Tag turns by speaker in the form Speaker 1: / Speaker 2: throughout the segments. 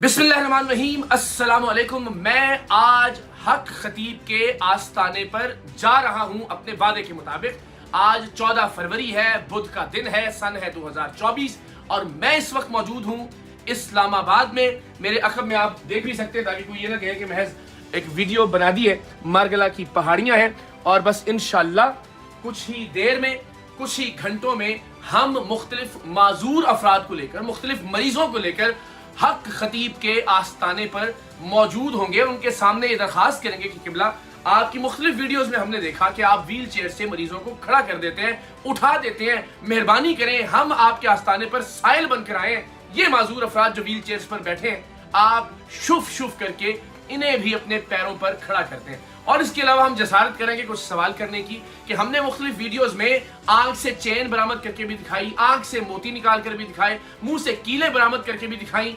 Speaker 1: बिस्मिल्लाहिर्रहमानिर्रहीम, अस्सलाम वालेकुम। मैं आज हक खतीब के आस्ताने पर जा रहा हूं अपने वादे के मुताबिक। आज 14 फरवरी है, बुध का दिन है, सन है 2024 और मैं इस वक्त मौजूद हूं इस्लामाबाद में। मेरे अखब में आप देख भी सकते हैं ताकि कोई ये ना कहे कि महज एक वीडियो बना दी है। मारगला की पहाड़ियां हैं और बस इंशाल्लाह कुछ ही देर में, कुछ ही घंटों में हम मुख्तलिफ माजूर अफराद को लेकर, मुख्तलिफ मरीजों को लेकर हक खतीब के आस्ताने पर मौजूद होंगे। उनके सामने ये दरखास्त करेंगे कि किबला, आपकी मुख्तलिफ वीडियोस में हमने देखा कि आप व्हील चेयर से मरीजों को खड़ा कर देते हैं, उठा देते हैं। मेहरबानी करें, हम आपके आस्ताने पर साइल बनकर आए। ये माजूर अफराद जो व्हील चेयर्स पर बैठे हैं, आप शुफ शुफ करके इन्हें भी अपने पैरों पर खड़ा करते हैं। और इसके अलावा हम जसारत करेंगे कुछ सवाल करने की कि हमने मुख्तलिफ वीडियोस में आंख से चेन बरामद करके भी दिखाई, आंख से मोती निकाल कर भी दिखाए, मुंह से कीले बरामद करके भी दिखाई।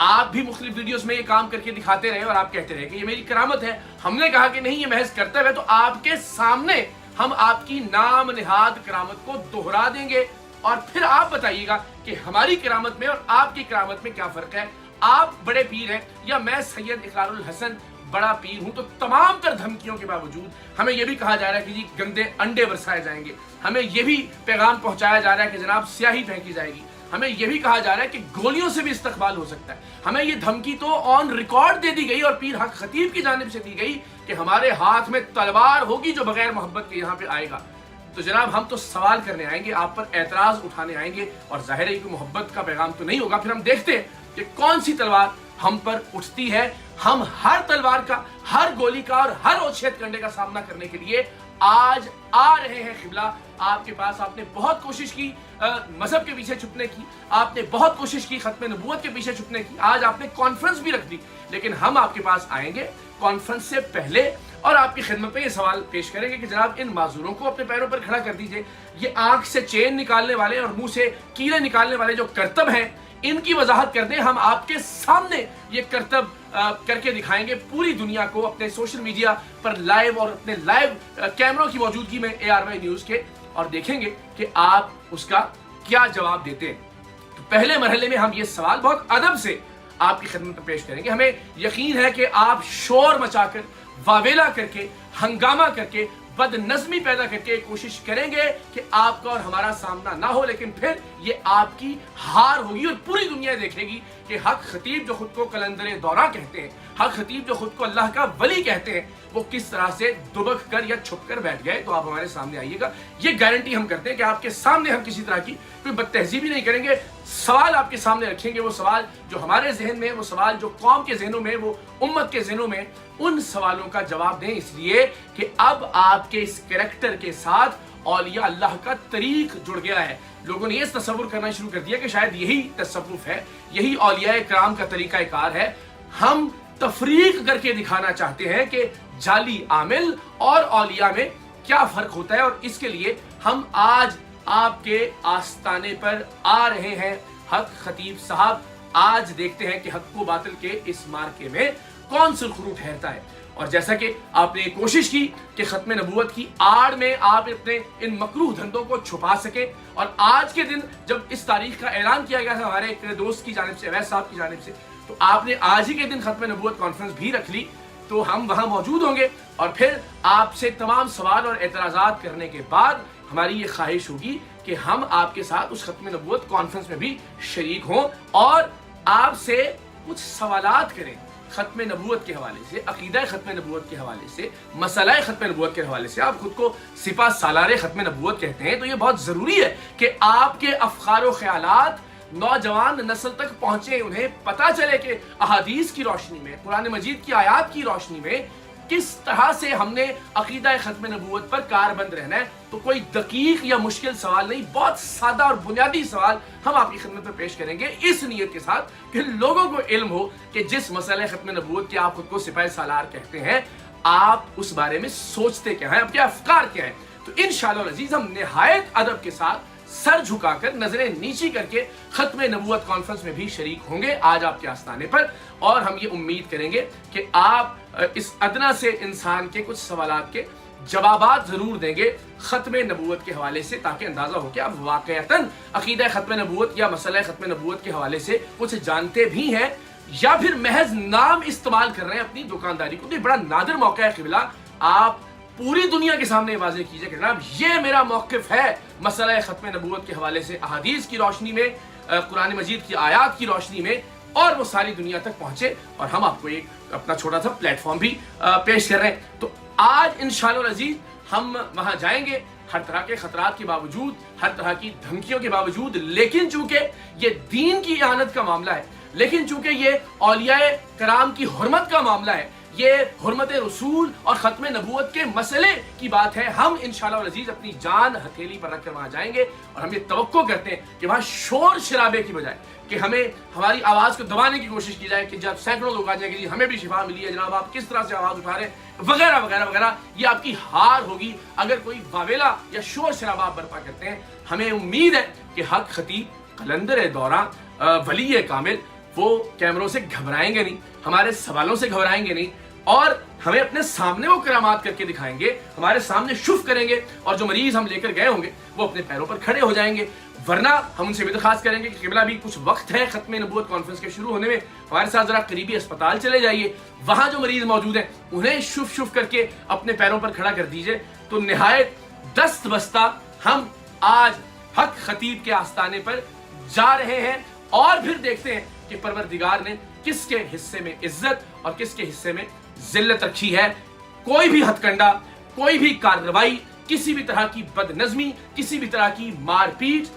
Speaker 1: आप भी मुख्तलिफ वीडियोस में ये काम करके दिखाते रहे और आप कहते रहे कि ये मेरी करामत है। हमने कहा कि नहीं, ये महज कर्तव्य है। तो आपके सामने हम आपकी नाम निहाद करामत को दोहरा देंगे और फिर आप बताइएगा कि हमारी करामत में और आपकी करामत में क्या फर्क है। आप बड़े पीर हैं या मैं सैयद इकरारुल हसन बड़ा पीर हूं, तो तमाम तर धमकियों के बावजूद हमें यह भी कहा जा रहा है कि जी गंदे अंडे बरसाए जाएंगे, हमें यह भी पैगाम पहुंचाया जा रहा है कि जनाब स्याही फेंकी जाएगी, हमें यह भी कहा जा रहा है कि गोलियों से भी इस्तकबाल हो सकता है। हमें यह धमकी तो ऑन रिकॉर्ड दे दी गई और पीर हक खतीब की जानिब से दी गई कि हमारे हाथ में तलवार होगी जो बगैर मोहब्बत के यहाँ पे आएगा। तो जनाब, हम तो सवाल करने आएंगे, आप पर एतराज उठाने आएंगे और जाहिर है कि मोहब्बत का पैगाम तो नहीं होगा। फिर हम देखते हैं कि कौन सी तलवार हम पर उठती है। हम हर तलवार का, हर गोली का और हर ओछेद करने का सामना करने के लिए आज आ रहे हैं किबला आपके पास। आपने बहुत कोशिश की मजहब के पीछे छुपने की, आपने बहुत कोशिश की खत्म नबूवत के पीछे छुपने की, आज आपने कॉन्फ्रेंस भी रख दी, लेकिन हम आपके पास आएंगे कॉन्फ्रेंस से पहले और आपकी खिदमत में ये सवाल पेश करेंगे कि जनाब, इन माजूरों को अपने पैरों पर खड़ा कर दीजिए। ये आंख से चेन निकालने वाले और मुंह से कीले निकालने वाले जो करतब हैं, इनकी वजाहत कर दें। हम आपके सामने ये करतब करके दिखाएंगे पूरी दुनिया को, अपने सोशल मीडिया पर लाइव और अपने लाइव कैमरों की मौजूदगी में ARY न्यूज के, और देखेंगे कि आप उसका क्या जवाब देते हैं। तो पहले मरहले में हम ये सवाल बहुत अदब से आपकी खिदमत में पेश करेंगे। हमें यकीन है कि आप शोर मचाकर, वावेला करके, हंगामा करके, बदनज़मी पैदा करके कोशिश करेंगे कि आपका और हमारा सामना ना हो, लेकिन फिर ये आपकी हार होगी और पूरी दुनिया देखेगी कि हक खतीब जो खुद को कलंदर दौरा कहते हैं, हक खतीब जो खुद को अल्लाह का वली कहते हैं, वो किस तरह से दुबक कर या छुप कर बैठ गए। तो आप हमारे सामने आइएगा, ये गारंटी हम करते हैं कि आपके सामने हम किसी तरह की कोई बदतहजीबी नहीं करेंगे। सवाल आपके सामने रखेंगे, वो सवाल जो हमारे जहन में, वो सवाल जो कौम के जहनों में, वो उम्मत के जहनों में, उन सवालों का जवाब दें। इसलिए कि अब आपके इस कैरेक्टर के साथ औलिया अल्लाह का तरीक जुड़ गया है। लोगों ने ये तसव्वुर करना शुरू कर दिया कि शायद यही तसव्वुफ है, यही औलिया कराम का तरीकाकार है। हम तफरीक करके दिखाना चाहते हैं कि जाली आमिल और औलिया में क्या फर्क होता है, और इसके लिए हम आज आपके आस्ताने पर आ रहे हैं। हक खतीब साहब, आज देखते हैं कि हक को बातिल के इस मार्के में कौन सुरखरू ठहरता है। और जैसा कि आपने कोशिश की कि खत्म नबूवत की आड़ में आप अपने इन मकरूह धंधों को छुपा सके, और आज के दिन जब इस तारीख का ऐलान किया गया था हमारे एक दोस्त की जानिब से, अवैस साहब की जानिब से, तो आपने आज ही के दिन खत्म नबूवत कॉन्फ्रेंस भी रख ली। तो हम वहां मौजूद होंगे और फिर आपसे तमाम सवाल और एतराज़ात करने के बाद हमारी ये ख्वाहिश होगी कि हम आपके साथ उस खत्म नबूवत कॉन्फ्रेंस में भी शरीक हों और आपसे कुछ सवालात करें खत्म नबूवत के हवाले से, अकीदा खत्म नबूवत के हवाले से, मसला खत्म नबूवत के हवाले से। आप खुद को सिपा सालार खत्म नबूवत कहते हैं, तो ये बहुत ज़रूरी है कि आपके अफकार व ख्यालात नौजवान नस्ल तक पहुंचे, उन्हें पता चले कि अहादीस की रोशनी में, कुरान मजीद की आयात की रोशनी में किस तरह से हमने अकीदा खत्म नबूवत पर कारबंद रहना है। तो कोई दकीक या मुश्किल सवाल नहीं, बहुत सादा और बुनियादी सवाल हम आपकी खिदमत में पेश करेंगे, इस नीयत के साथ कि लोगों को इल्म हो कि जिस मसले खत्म नबूवत के आप खुद को सिपाही सालार कहते हैं, आप उस बारे में सोचते क्या हैं, आपके अफकार क्या हैं। तो इंशाअल्लाह अज़ीज़ हम निहायत अदब के साथ, सर झुकाकर, नजरें नीची करके खत्म नबूवत कॉन्फ्रेंस में भी शरीक होंगे आज आपके आस्थाने पर। और हम ये उम्मीद करेंगे कि आप इस अदना से इंसान के कुछ सवालात के जवाबात जरूर देंगे खत्म नबूवत के हवाले से, ताकि अंदाजा हो कि आप वाकईतन अकीदा खत्म नबूवत या मसला खत्म नबूवत के हवाले से कुछ जानते भी हैं یا پھر محض نام استعمال کر رہے ہیں اپنی دکانداری کو. تو یہ بڑا نادر موقع ہے قبلہ, آپ پوری دنیا کے سامنے واضح کیجئے کہ جناب یہ میرا موقف ہے مسئلہ ختم نبوت کے حوالے سے, احادیث کی روشنی میں, قرآن مجید کی آیات کی روشنی میں, اور وہ ساری دنیا تک پہنچے, اور ہم آپ کو ایک اپنا چھوٹا سا پلیٹ فارم بھی پیش کر رہے ہیں. تو آج انشاءاللہ العزیز ہم وہاں جائیں گے, ہر طرح کے خطرات کے باوجود, ہر طرح کی دھمکیوں کے باوجود, لیکن چونکہ یہ دین کی اعانت کا معاملہ ہے, لیکن چونکہ یہ اولیاء کرام کی حرمت کا معاملہ ہے, یہ حرمت رسول اور ختم نبوت کے مسئلے کی بات ہے, ہم انشاءاللہ العزیز اپنی جان ہتھیلی پر رکھ کر وہاں جائیں گے. اور ہم یہ توقع کرتے ہیں کہ وہاں شور شرابے کی بجائے کہ ہمیں ہماری آواز کو دبانے کی کوشش کی جائے, کہ جب سینکڑوں لوگ آ جائیں گے جی ہمیں بھی شفا ملی ہے, جناب آپ کس طرح سے آواز اٹھا رہے ہیں, وغیرہ وغیرہ وغیرہ, یہ آپ کی ہار ہوگی اگر کوئی واویلا یا شور شرابہ آپ برپا کرتے ہیں. ہمیں امید ہے کہ حق خطیب قلندر دورہ ولی کامل وہ کیمروں سے گھبرائیں گے نہیں, ہمارے سوالوں سے گھبرائیں گے نہیں, اور ہمیں اپنے سامنے وہ کرامات کر کے دکھائیں گے, ہمارے سامنے شف کریں گے, اور جو مریض ہم لے کر گئے ہوں گے وہ اپنے پیروں پر کھڑے ہو جائیں گے. ورنہ ہم ان سے بھی درخواست کریں گے کہ قبلہ بھی کچھ وقت ہے ختم نبوت کانفرنس کے شروع ہونے میں, ہمارے ساتھ ذرا قریبی اسپتال چلے جائیے, وہاں جو مریض موجود ہیں انہیں شف شف کر کے اپنے پیروں پر کھڑا کر دیجئے. تو نہایت دست بستہ ہم آج حق خطیب کے آستانے پر جا رہے ہیں, اور پھر دیکھتے ہیں کہ پروردگار نے کس کے حصے میں عزت اور کس کے حصے میں ذلت رکھی ہے. کوئی بھی ہتھ کنڈا, کوئی بھی کارروائی, کسی بھی طرح کی بد نظمی, کسی بھی طرح کی مار پیٹ,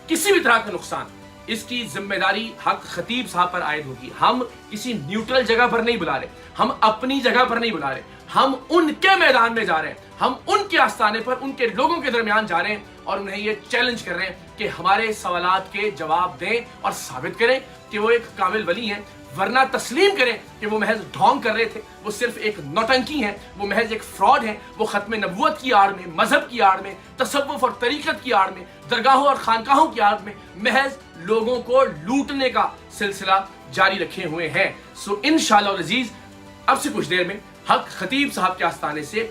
Speaker 1: کسی بھی طرح کا نقصان, اس کی ذمہ داری حق خطیب صاحب پر عائد ہوگی. ہم کسی نیوٹرل جگہ پر نہیں بلا رہے, ہم اپنی جگہ پر نہیں بلا رہے, ہم ان کے میدان میں جا رہے ہیں, ہم ان کے آستانے پر ان کے لوگوں کے درمیان جا رہے ہیں, اور انہیں یہ چیلنج کر رہے ہیں کہ ہمارے سوالات کے جواب دیں اور ثابت کریں کہ وہ ایک کامل ولی ہیں, ورنہ تسلیم کریں کہ وہ محض ڈھونگ کر رہے تھے, وہ صرف ایک نوٹنکی ہیں, وہ محض ایک فراڈ ہیں, وہ ختم نبوت کی آڑ میں, مذہب کی آڑ میں, تصوف اور طریقت کی آڑ میں, درگاہوں اور خانقاہوں کی آڑ میں محض لوگوں کو لوٹنے کا سلسلہ جاری رکھے ہوئے ہیں. سو انشاءاللہ العزیز اب سے کچھ دیر میں حق خطیب صاحب کے آستانے سے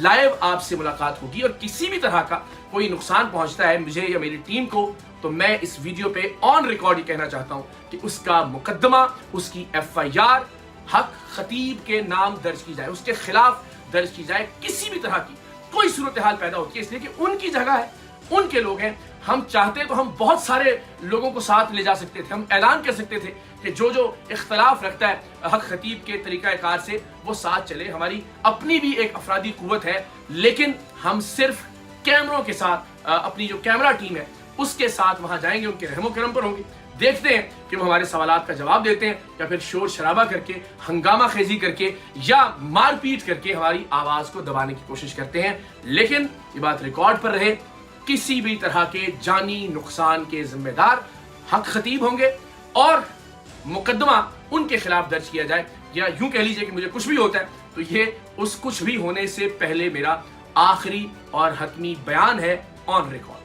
Speaker 1: لائیو آپ سے ملاقات ہوگی, اور کسی بھی طرح کا کوئی نقصان پہنچتا ہے مجھے یا میری ٹیم کو تو میں اس ویڈیو پہ آن ریکارڈ ہی کہنا چاہتا ہوں کہ اس کا مقدمہ, اس کی FIR حق خطیب کے نام درج کی جائے, اس کے خلاف درج کی جائے. کسی بھی طرح کی کوئی صورتحال پیدا ہوتی ہے اس لیے کہ ان کی جگہ ہے, ان کے لوگ ہیں. ہم چاہتے تو ہم بہت سارے لوگوں کو ساتھ لے جا سکتے تھے, ہم اعلان کر سکتے تھے کہ جو جو اختلاف رکھتا ہے حق خطیب کے طریقہ کار سے وہ ساتھ چلے, ہماری اپنی بھی ایک افرادی قوت ہے, لیکن ہم صرف کیمروں کے ساتھ, اپنی جو کیمرہ ٹیم ہے اس کے ساتھ وہاں جائیں گے, ان کے رحم و کرم پر ہوں گے. دیکھتے ہیں کہ وہ ہمارے سوالات کا جواب دیتے ہیں یا پھر شور شرابہ کر کے, ہنگامہ خیزی کر کے, یا مار پیٹ کر کے ہماری آواز کو دبانے کی کوشش کرتے ہیں. لیکن یہ بات ریکارڈ پر رہے, کسی بھی طرح کے جانی نقصان کے ذمہ دار حق خطیب ہوں گے, اور مقدمہ ان کے خلاف درج کیا جائے, یا یوں کہہ لیجئے کہ مجھے کچھ بھی ہوتا ہے تو یہ اس کچھ بھی ہونے سے پہلے میرا آخری اور حتمی بیان ہے آن ریکارڈ.